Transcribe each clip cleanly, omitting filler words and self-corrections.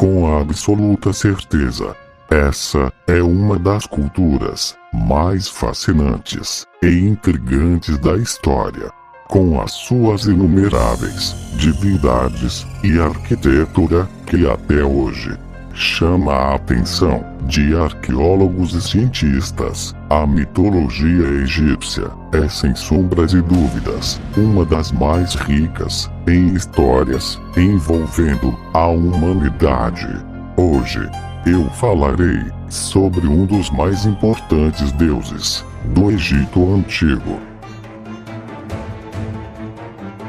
com absoluta certeza. Essa é uma das culturas mais fascinantes e intrigantes da história, com as suas inumeráveis divindades e arquitetura que até hoje chama a atenção de arqueólogos e cientistas. A mitologia egípcia é, sem sombras de dúvidas, uma das mais ricas em histórias envolvendo a humanidade. Hoje, eu falarei sobre um dos mais importantes deuses do Egito Antigo.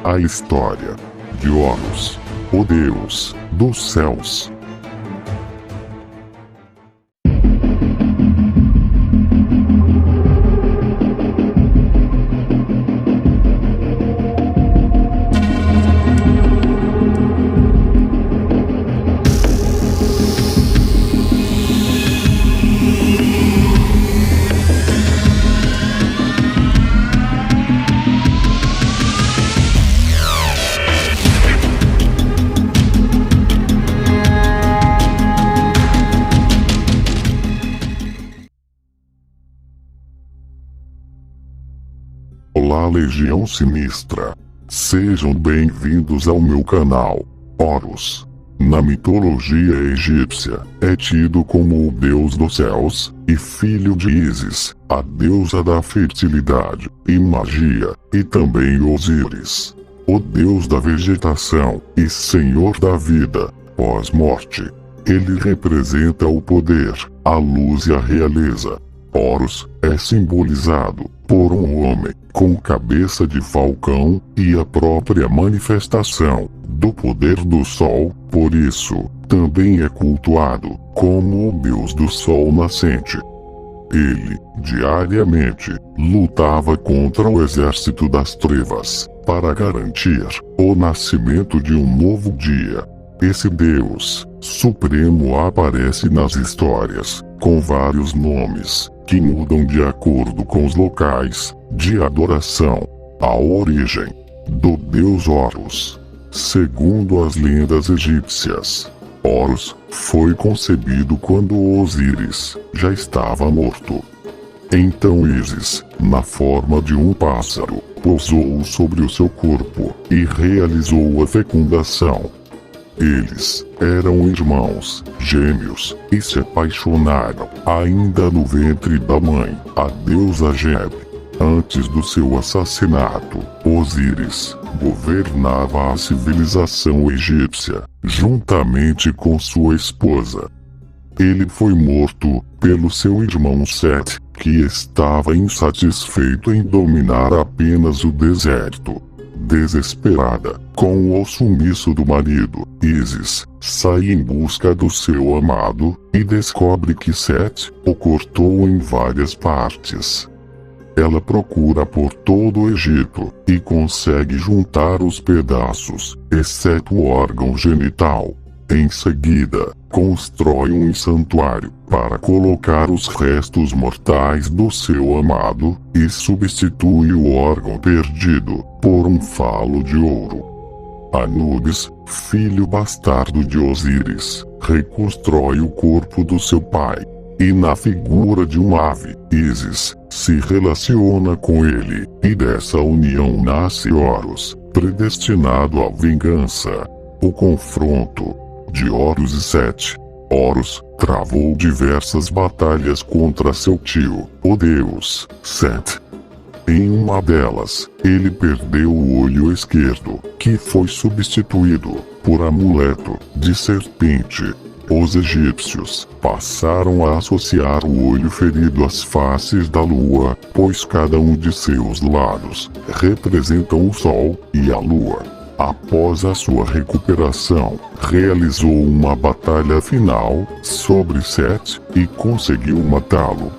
A história de Horus, o deus dos céus. Olá, Legião Sinistra! Sejam bem-vindos ao meu canal. Horus, na mitologia egípcia, é tido como o deus dos céus e filho de Ísis, a deusa da fertilidade e magia, e também Osíris, o deus da vegetação e senhor da vida pós-morte. Ele representa o poder, a luz e a realeza. Horus é simbolizado por um homem com cabeça de falcão e a própria manifestação do poder do sol, por isso, também é cultuado como o deus do sol nascente. Ele, diariamente, lutava contra o exército das trevas, para garantir o nascimento de um novo dia. Esse deus supremo aparece nas histórias, com vários nomes, que mudam de acordo com os locais de adoração. A origem do deus Horus. Segundo as lendas egípcias, Horus foi concebido quando Osíris já estava morto. Então Ísis, na forma de um pássaro, pousou sobre o seu corpo e realizou a fecundação. Eles eram irmãos, gêmeos, e se apaixonaram ainda no ventre da mãe, a deusa Geb. Antes do seu assassinato, Osíris governava a civilização egípcia, juntamente com sua esposa. Ele foi morto pelo seu irmão Sete, que estava insatisfeito em dominar apenas o deserto. Desesperada com o sumiço do marido, Ísis sai em busca do seu amado e descobre que Sete o cortou em várias partes. Ela procura por todo o Egito e consegue juntar os pedaços, exceto o órgão genital. Em seguida, constrói um santuário para colocar os restos mortais do seu amado e substitui o órgão perdido por um falo de ouro. Anubis, filho bastardo de Osíris, reconstrói o corpo do seu pai, e na figura de uma ave, Ísis se relaciona com ele, e dessa união nasce Horus, predestinado à vingança. O confronto de Horus e Sete. Horus travou diversas batalhas contra seu tio, o deus Sete. Em uma delas, ele perdeu o olho esquerdo, que foi substituído por amuleto de serpente. Os egípcios passaram a associar o olho ferido às faces da lua, pois cada um de seus lados representam o sol e a lua. Após a sua recuperação, realizou uma batalha final sobre Sete e conseguiu matá-lo.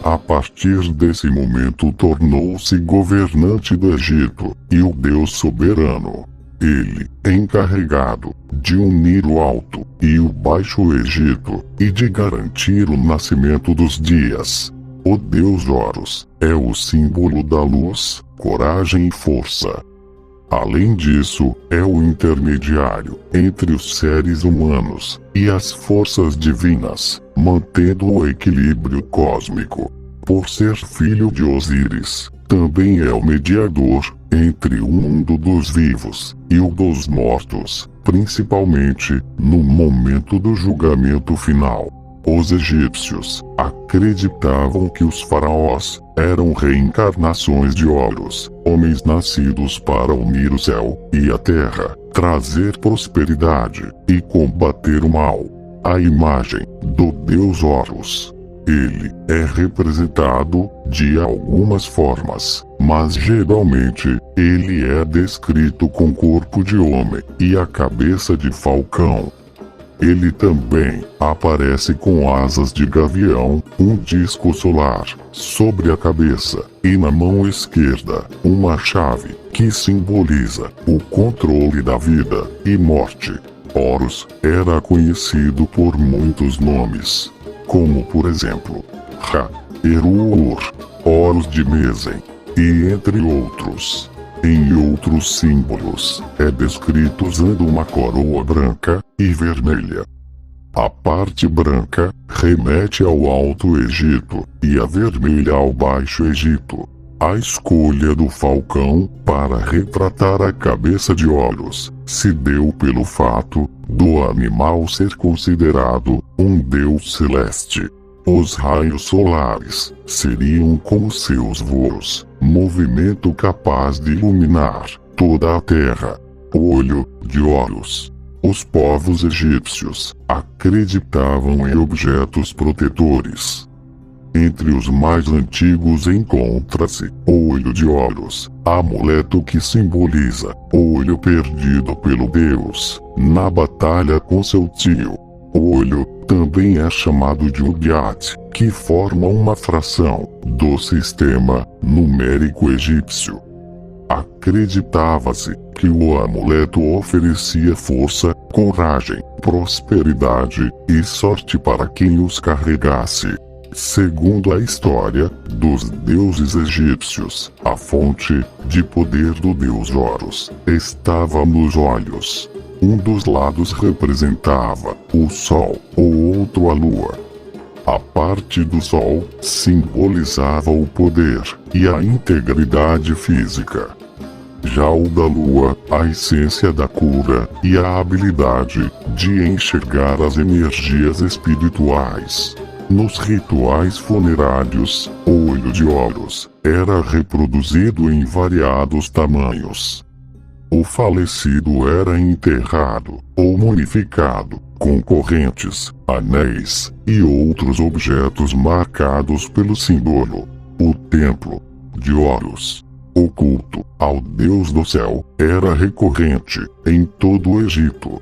A partir desse momento tornou-se governante do Egito e o Deus soberano. Ele, encarregado de unir o Alto e o Baixo Egito e de garantir o nascimento dos dias. O deus Horus é o símbolo da luz, coragem e força. Além disso, é o intermediário entre os seres humanos e as forças divinas, mantendo o equilíbrio cósmico. Por ser filho de Osíris, também é o mediador entre o mundo dos vivos e o dos mortos, principalmente no momento do julgamento final. Os egípcios acreditavam que os faraós eram reencarnações de Horus, homens nascidos para unir o céu e a terra, trazer prosperidade e combater o mal. A imagem do deus Horus. Ele é representado de algumas formas, mas geralmente ele é descrito com corpo de homem e a cabeça de falcão. Ele também aparece com asas de gavião, um disco solar sobre a cabeça e na mão esquerda uma chave que simboliza o controle da vida e morte. Horus era conhecido por muitos nomes, como por exemplo, Ra, Eru-Ur, Horus de Mesem, e entre outros. Em outros símbolos, é descrito usando uma coroa branca e vermelha. A parte branca remete ao Alto Egito e a vermelha ao Baixo Egito. A escolha do falcão para retratar a cabeça de Horus se deu pelo fato do animal ser considerado um deus celeste. Os raios solares seriam como seus voos, movimento capaz de iluminar toda a terra. Olho de Horus. Os povos egípcios acreditavam em objetos protetores. Entre os mais antigos encontra-se o olho de Horus, amuleto que simboliza o olho perdido pelo deus na batalha com seu tio. O olho também é chamado de Ugiat, que forma uma fração do sistema numérico egípcio. Acreditava-se que o amuleto oferecia força, coragem, prosperidade e sorte para quem os carregasse. Segundo a história dos deuses egípcios, a fonte de poder do deus Horus estava nos olhos. Um dos lados representava o sol, o outro a lua. A parte do sol simbolizava o poder e a integridade física. Já o da lua, a essência da cura e a habilidade de enxergar as energias espirituais. Nos rituais funerários, o olho de Horus era reproduzido em variados tamanhos. O falecido era enterrado ou mumificado com correntes, anéis e outros objetos marcados pelo símbolo. O templo de Horus, o culto ao deus do céu, era recorrente em todo o Egito.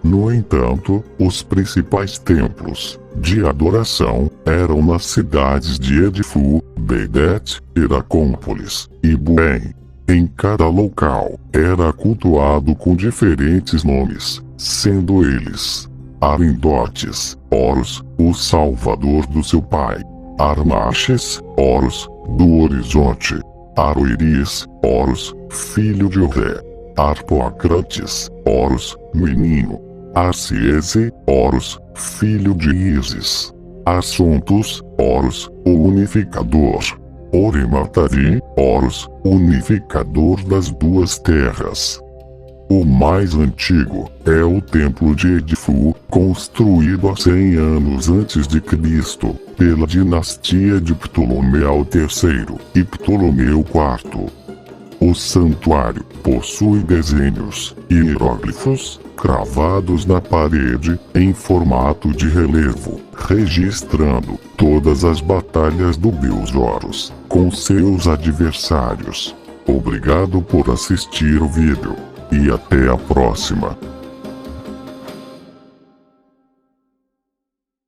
No entanto, os principais templos de adoração eram nas cidades de Edfu, Beidet, Heracópolis e Buém. Em cada local, era cultuado com diferentes nomes, sendo eles Arindotes, Horus, o salvador do seu pai; Armaxes, Horus, do horizonte; Aroiris, Horus, filho de Oré; Arpoacrates, Horus, menino; Arciese, Horus, filho de Ísis; Assuntos, Horus, o unificador; Orimatari, Horus, unificador das duas terras. O mais antigo é o templo de Edfu, construído há 100 anos antes de Cristo, pela dinastia de Ptolomeu III e Ptolomeu IV. O santuário possui desenhos e hieróglifos cravados na parede em formato de relevo, registrando todas as batalhas do deus Horus com seus adversários. Obrigado por assistir o vídeo e até a próxima.